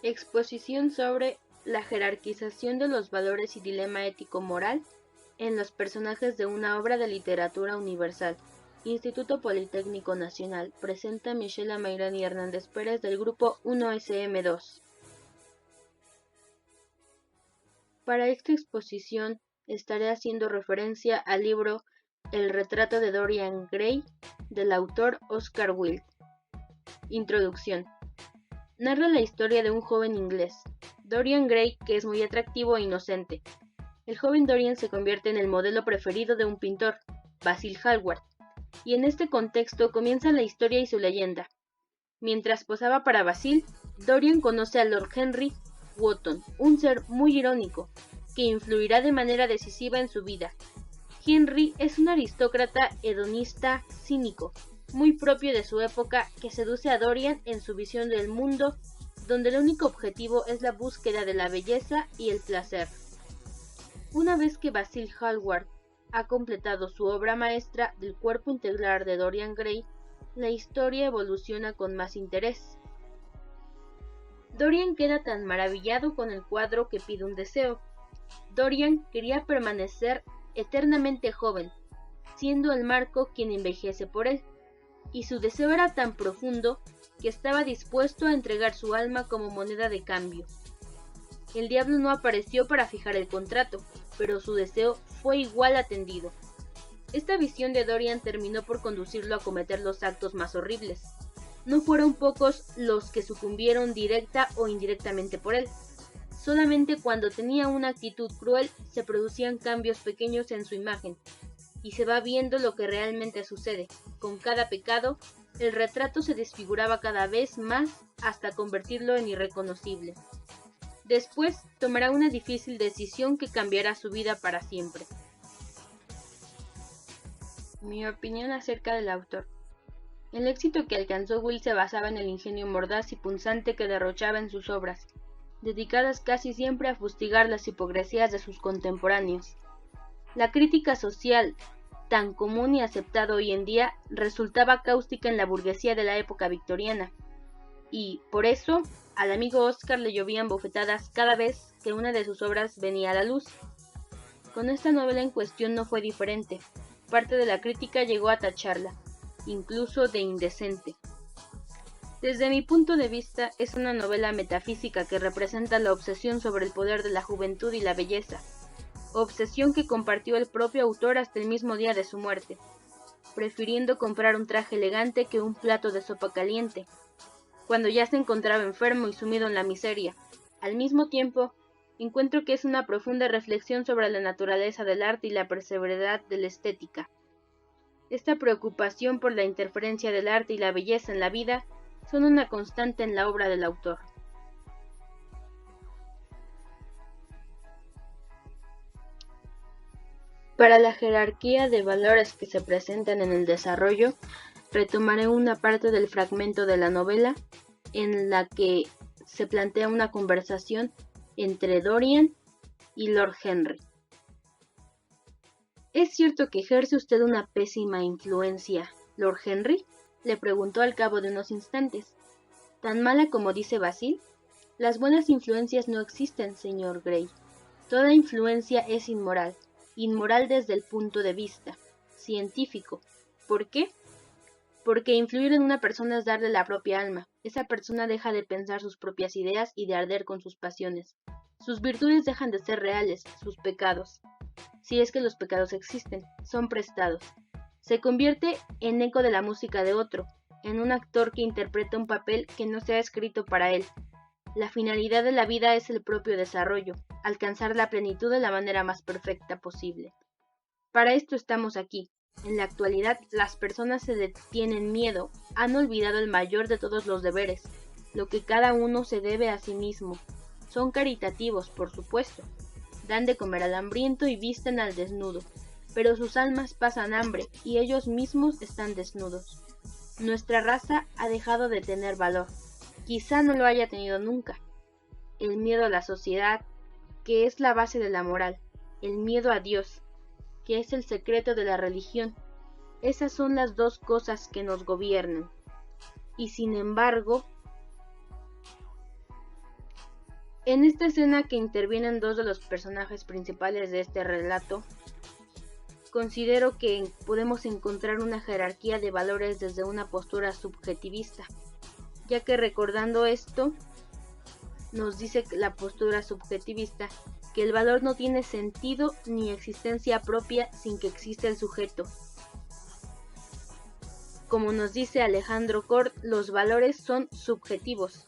Exposición sobre la jerarquización de los valores y dilema ético-moral en los personajes de una obra de literatura universal. Instituto Politécnico Nacional presenta Michela Mayrani Hernández Pérez del grupo 1SM2. Para esta exposición estaré haciendo referencia al libro El retrato de Dorian Gray del autor Oscar Wilde. Introducción. Narra la historia de un joven inglés, Dorian Gray, que es muy atractivo e inocente. El joven Dorian se convierte en el modelo preferido de un pintor, Basil Hallward, y en este contexto comienza la historia y su leyenda. Mientras posaba para Basil, Dorian conoce a Lord Henry Wotton, un ser muy irónico, que influirá de manera decisiva en su vida. Henry es un aristócrata hedonista cínico, muy propio de su época, que seduce a Dorian en su visión del mundo, donde el único objetivo es la búsqueda de la belleza y el placer. Una vez que Basil Hallward ha completado su obra maestra del cuerpo integral de Dorian Gray, la historia evoluciona con más interés. Dorian queda tan maravillado con el cuadro que pide un deseo. Dorian quería permanecer eternamente joven, siendo el marco quien envejece por él, y su deseo era tan profundo que estaba dispuesto a entregar su alma como moneda de cambio. El diablo no apareció para fijar el contrato, pero su deseo fue igual atendido. Esta visión de Dorian terminó por conducirlo a cometer los actos más horribles. No fueron pocos los que sucumbieron directa o indirectamente por él. Solamente cuando tenía una actitud cruel se producían cambios pequeños en su imagen, y se va viendo lo que realmente sucede. Con cada pecado, el retrato se desfiguraba cada vez más hasta convertirlo en irreconocible. Después tomará una difícil decisión que cambiará su vida para siempre. Mi opinión acerca del autor. El éxito que alcanzó Wilde se basaba en el ingenio mordaz y punzante que derrochaba en sus obras, dedicadas casi siempre a fustigar las hipocresías de sus contemporáneos. La crítica social, tan común y aceptada hoy en día, resultaba cáustica en la burguesía de la época victoriana, y, por eso, al amigo Oscar le llovían bofetadas cada vez que una de sus obras venía a la luz. Con esta novela en cuestión no fue diferente. Parte de la crítica llegó a tacharla, incluso de indecente. Desde mi punto de vista, es una novela metafísica que representa la obsesión sobre el poder de la juventud y la belleza, obsesión que compartió el propio autor hasta el mismo día de su muerte, prefiriendo comprar un traje elegante que un plato de sopa caliente, cuando ya se encontraba enfermo y sumido en la miseria. Al mismo tiempo, encuentro que es una profunda reflexión sobre la naturaleza del arte y la perseveridad de la estética. Esta preocupación por la interferencia del arte y la belleza en la vida son una constante en la obra del autor. Para la jerarquía de valores que se presentan en el desarrollo, retomaré una parte del fragmento de la novela en la que se plantea una conversación entre Dorian y Lord Henry. ¿Es cierto que ejerce usted una pésima influencia, Lord Henry?, le preguntó al cabo de unos instantes. ¿Tan mala como dice Basil? Las buenas influencias no existen, señor Gray. Toda influencia es inmoral, inmoral desde el punto de vista científico. ¿Por qué? Porque influir en una persona es darle la propia alma. Esa persona deja de pensar sus propias ideas y de arder con sus pasiones. Sus virtudes dejan de ser reales, sus pecados, si es que los pecados existen, son prestados. Se convierte en eco de la música de otro, en un actor que interpreta un papel que no se ha escrito para él. La finalidad de la vida es el propio desarrollo, alcanzar la plenitud de la manera más perfecta posible. Para esto estamos aquí. En la actualidad, las personas se tienen miedo, han olvidado el mayor de todos los deberes, lo que cada uno se debe a sí mismo. Son caritativos, por supuesto. Dan de comer al hambriento y visten al desnudo, pero sus almas pasan hambre y ellos mismos están desnudos. Nuestra raza ha dejado de tener valor. Quizá no lo haya tenido nunca. El miedo a la sociedad, que es la base de la moral. El miedo a Dios, que es el secreto de la religión. Esas son las dos cosas que nos gobiernan. Y sin embargo, En esta escena que intervienen dos de los personajes principales de este relato, considero que podemos encontrar una jerarquía de valores desde una postura subjetivista, ya que recordando esto, nos dice la postura subjetivista que el valor no tiene sentido ni existencia propia sin que exista el sujeto. Como nos dice Alejandro Kort, los valores son subjetivos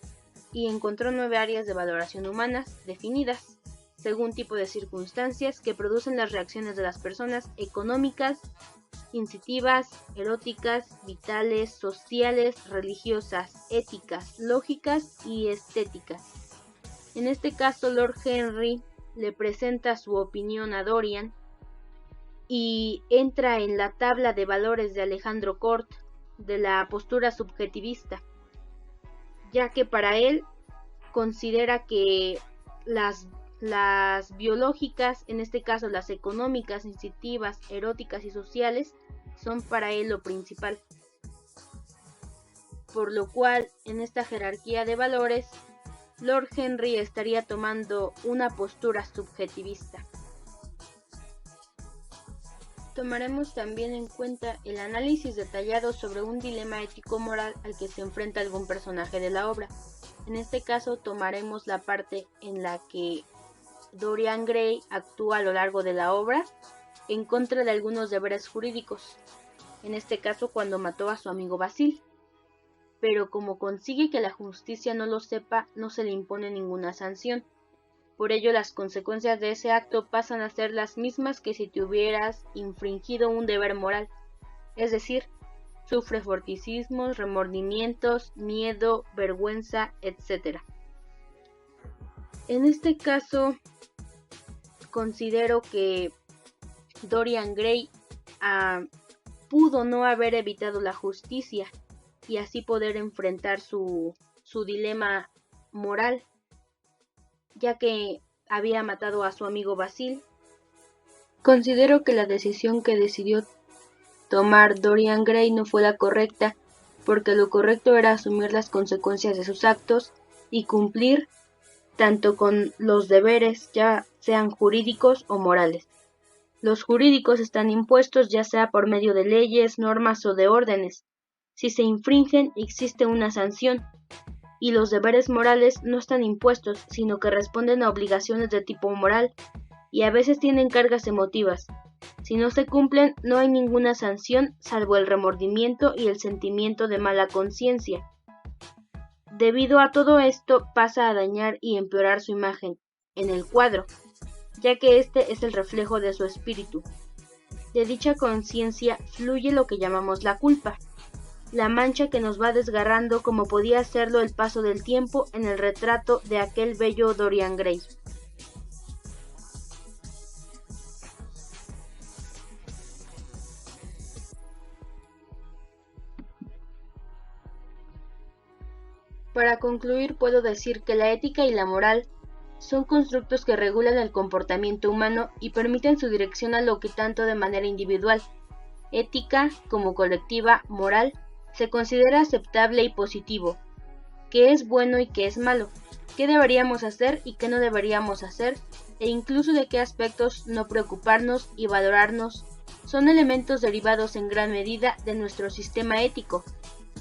y encontró 9 áreas de valoración humanas definidas según tipo de circunstancias que producen las reacciones de las personas: económicas, instintivas, eróticas, vitales, sociales, religiosas, éticas, lógicas y estéticas. En este caso, Lord Henry le presenta su opinión a Dorian y entra en la tabla de valores de Alejandro Kort de la postura subjetivista, ya que para él considera que las biológicas, en este caso las económicas, instintivas, eróticas y sociales, son para él lo principal. Por lo cual, en esta jerarquía de valores, Lord Henry estaría tomando una postura subjetivista. Tomaremos también en cuenta el análisis detallado sobre un dilema ético-moral al que se enfrenta algún personaje de la obra. En este caso tomaremos la parte en la que Dorian Gray actúa a lo largo de la obra en contra de algunos deberes jurídicos, en este caso cuando mató a su amigo Basil, pero como consigue que la justicia no lo sepa, no se le impone ninguna sanción. Por ello, las consecuencias de ese acto pasan a ser las mismas que si te hubieras infringido un deber moral, es decir, sufre forticismos, remordimientos, miedo, vergüenza, etc. En este caso, considero que Dorian Gray pudo no haber evitado la justicia y así poder enfrentar su dilema moral, ya que había matado a su amigo Basil. Considero que la decisión que decidió tomar Dorian Gray no fue la correcta, porque lo correcto era asumir las consecuencias de sus actos y cumplir tanto con los deberes, ya sean jurídicos o morales. Los jurídicos están impuestos ya sea por medio de leyes, normas o de órdenes. Si se infringen, existe una sanción. Y los deberes morales no están impuestos, sino que responden a obligaciones de tipo moral, y a veces tienen cargas emotivas. Si no se cumplen, no hay ninguna sanción, salvo el remordimiento y el sentimiento de mala conciencia. Debido a todo esto, pasa a dañar y empeorar su imagen en el cuadro, ya que este es el reflejo de su espíritu. De dicha conciencia fluye lo que llamamos la culpa, la mancha que nos va desgarrando como podía hacerlo el paso del tiempo en el retrato de aquel bello Dorian Gray. Para concluir, puedo decir que la ética y la moral son constructos que regulan el comportamiento humano y permiten su dirección a lo que tanto de manera individual, ética como colectiva, moral, se considera aceptable y positivo, qué es bueno y qué es malo, qué deberíamos hacer y qué no deberíamos hacer, e incluso de qué aspectos no preocuparnos y valorarnos, son elementos derivados en gran medida de nuestro sistema ético,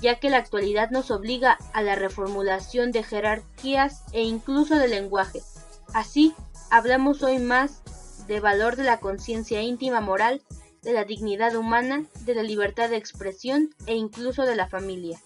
ya que la actualidad nos obliga a la reformulación de jerarquías e incluso de lenguaje. Así, hablamos hoy más de valor de la conciencia íntima moral, de la dignidad humana, de la libertad de expresión e incluso de la familia.